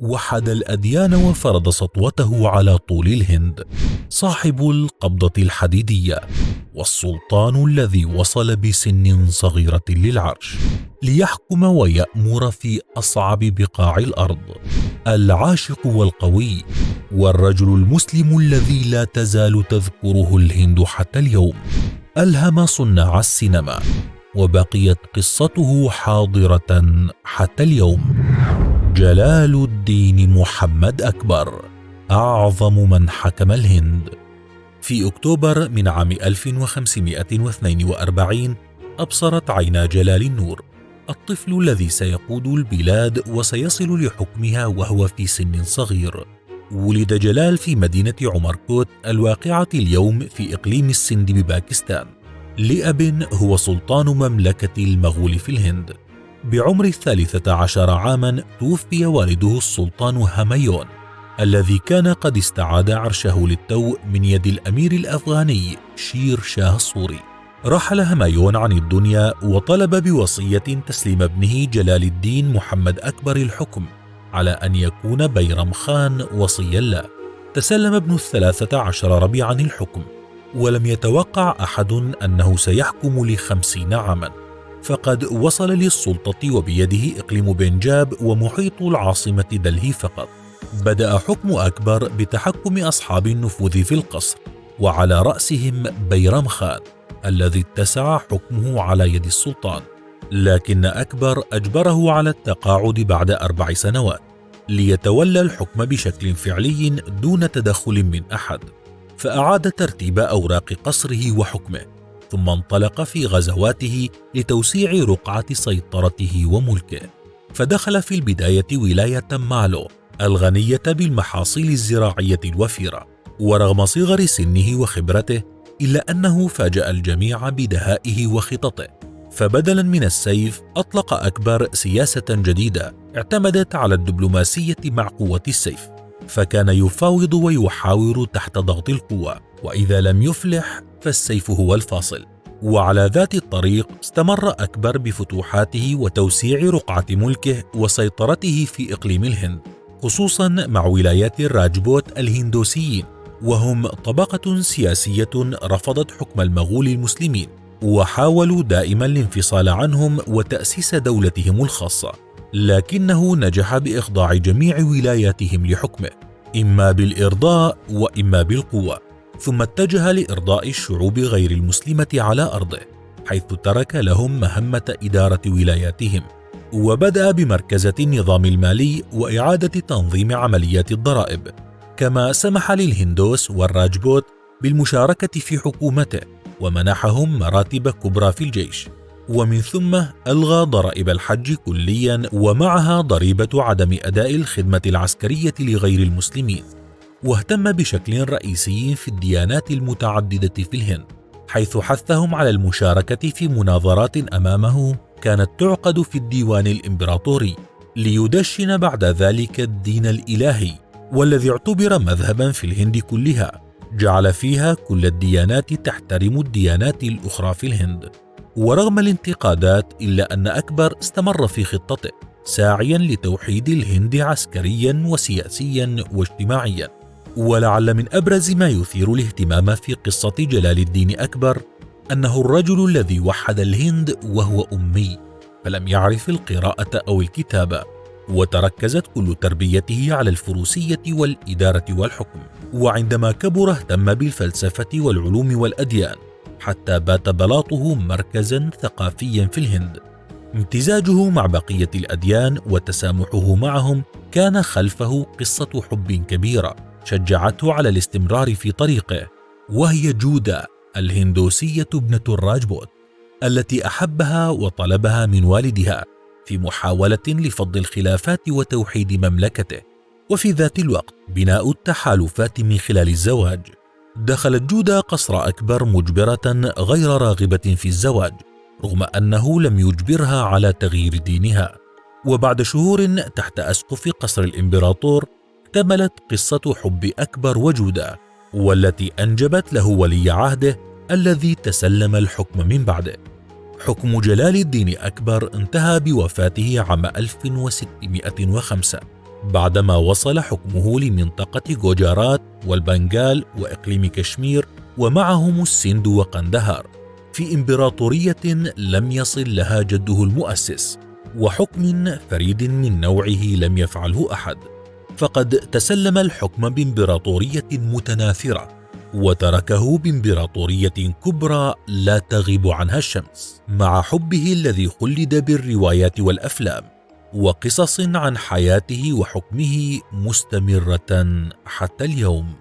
وحد الأديان وفرض سطوته على طول الهند، صاحب القبضة الحديدية، والسلطان الذي وصل بسن صغيرة للعرش ليحكم ويأمر في أصعب بقاع الأرض، العاشق والقوي، والرجل المسلم الذي لا تزال تذكره الهند حتى اليوم، ألهم صناع السينما، وبقيت قصته حاضرة حتى اليوم. جلال الدين محمد أكبر، أعظم من حكم الهند. في أكتوبر من عام 1542 أبصرت عينا جلال النور، الطفل الذي سيقود البلاد وسيصل لحكمها وهو في سن صغير. ولد جلال في مدينة عمركوت الواقعة اليوم في إقليم السند بباكستان، لأب هو سلطان مملكة المغول في الهند. بعمر 13 عاما توفي والده السلطان همايون، الذي كان قد استعاد عرشه للتو من يد الأمير الأفغاني شير شاه الصوري. رحل همايون عن الدنيا وطلب بوصية تسليم ابنه جلال الدين محمد أكبر الحكم على أن يكون بيرم خان وصيا له. تسلم ابن 13 ربيعا الحكم، ولم يتوقع أحد أنه سيحكم ل50 عاما، فقد وصل للسلطة وبيده إقليم بنجاب ومحيط العاصمة دلهي فقط. بدأ حكم أكبر بتحكم أصحاب النفوذ في القصر، وعلى رأسهم بيرم خان الذي اتسع حكمه على يد السلطان، لكن أكبر أجبره على التقاعد بعد 4 سنوات ليتولى الحكم بشكل فعلي دون تدخل من أحد، فأعاد ترتيب أوراق قصره وحكمه، ثم انطلق في غزواته لتوسيع رقعة سيطرته وملكه. فدخل في البداية ولاية مالو الغنية بالمحاصيل الزراعية الوفيرة، ورغم صغر سنه وخبرته إلا أنه فاجأ الجميع بدهائه وخططه. فبدلا من السيف أطلق أكبر سياسة جديدة اعتمدت على الدبلوماسية مع قوة السيف، فكان يفاوض ويحاور تحت ضغط القوة، وإذا لم يفلح فالسيف هو الفاصل. وعلى ذات الطريق استمر أكبر بفتوحاته وتوسيع رقعة ملكه وسيطرته في إقليم الهند، خصوصا مع ولايات الراجبوت الهندوسيين، وهم طبقة سياسية رفضت حكم المغول المسلمين، وحاولوا دائما الانفصال عنهم وتأسيس دولتهم الخاصة، لكنه نجح بإخضاع جميع ولاياتهم لحكمه، إما بالإرضاء وإما بالقوة، ثم اتجه لإرضاء الشعوب غير المسلمة على أرضه، حيث ترك لهم مهمة إدارة ولاياتهم، وبدأ بمركزة النظام المالي وإعادة تنظيم عمليات الضرائب، كما سمح للهندوس والراجبوت بالمشاركة في حكومته ومنحهم مراتب كبرى في الجيش. ومن ثم ألغى ضرائب الحج كليا ومعها ضريبة عدم أداء الخدمة العسكرية لغير المسلمين، واهتم بشكل رئيسي في الديانات المتعددة في الهند، حيث حثهم على المشاركة في مناظرات أمامه كانت تعقد في الديوان الإمبراطوري، ليدشن بعد ذلك الدين الإلهي، والذي اعتبر مذهبا في الهند كلها، جعل فيها كل الديانات تحترم الديانات الأخرى في الهند. ورغم الانتقادات إلا أن أكبر استمر في خطته، ساعيا لتوحيد الهند عسكريا وسياسيا واجتماعيا. ولعل من أبرز ما يثير الاهتمام في قصة جلال الدين أكبر أنه الرجل الذي وحد الهند وهو أمي، فلم يعرف القراءة أو الكتابة، وتركزت كل تربيته على الفروسية والإدارة والحكم. وعندما كبر اهتم بالفلسفة والعلوم والأديان، حتى بات بلاطه مركزا ثقافيا في الهند. امتزاجه مع بقية الأديان وتسامحه معهم كان خلفه قصة حب كبيرة شجعته على الاستمرار في طريقه، وهي جودا الهندوسية ابنة الراجبوت، التي أحبها وطلبها من والدها في محاولة لفض الخلافات وتوحيد مملكته، وفي ذات الوقت بناء التحالفات من خلال الزواج. دخلت جودا قصر أكبر مجبرة غير راغبة في الزواج، رغم أنه لم يجبرها على تغيير دينها. وبعد شهور تحت أسقف قصر الإمبراطور اكتملت قصة حب أكبر وجودا، والتي أنجبت له ولي عهده الذي تسلم الحكم من بعده. حكم جلال الدين أكبر انتهى بوفاته عام 1605، بعدما وصل حكمه لمنطقة جوجارات والبنغال وإقليم كشمير ومعهم السند وقندهار، في إمبراطورية لم يصل لها جده المؤسس، وحكم فريد من نوعه لم يفعله أحد. فقد تسلم الحكم بإمبراطورية متناثرة، وتركه بإمبراطورية كبرى لا تغيب عنها الشمس، مع حبه الذي خلد بالروايات والأفلام، وقصص عن حياته وحكمه مستمرة حتى اليوم.